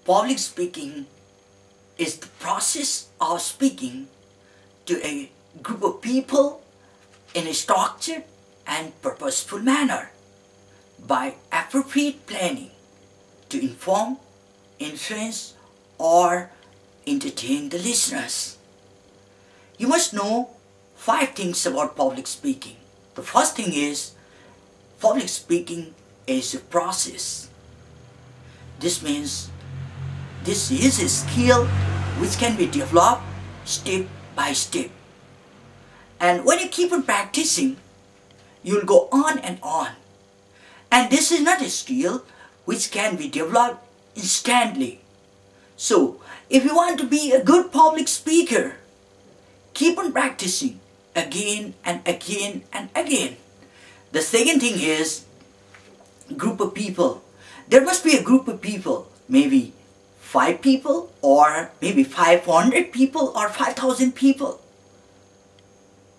Public speaking is the process of speaking to a group of people in a structured and purposeful manner by appropriate planning to inform, influence, or entertain the listeners. You must know 5 things about public speaking. The first thing is public speaking is a process. This means this is a skill which can be developed step by step. And when you keep on practicing, you'll go on and on. And this is not a skill which can be developed instantly. So, if you want to be a good public speaker, keep on practicing again and again and again. The second thing is group of people. There must be a group of people, maybe 5 people or maybe 500 people or 5,000 people.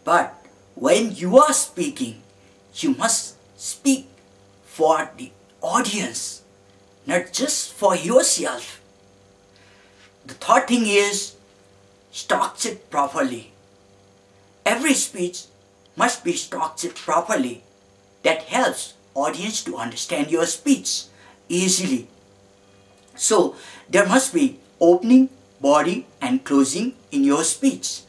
But when you are speaking, you must speak for the audience, not just for yourself. The third thing is structured properly. Every speech must be structured properly. That helps audience to understand your speech easily. So there must be opening, body, and closing in your speech.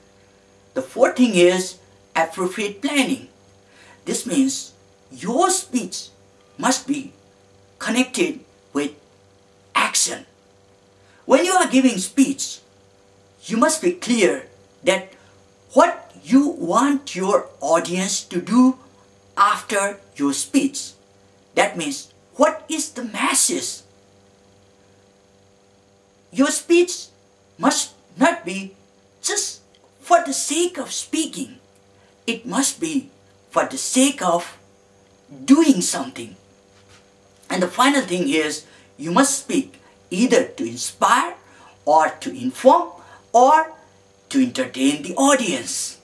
The fourth thing is appropriate planning. This means your speech must be connected with action. When you are giving speech, you must be clear that what you want your audience to do after your speech. That means what is the message? Your speech must not be just for the sake of speaking. It must be for the sake of doing something. And the final thing is you must speak either to inspire or to inform or to entertain the audience.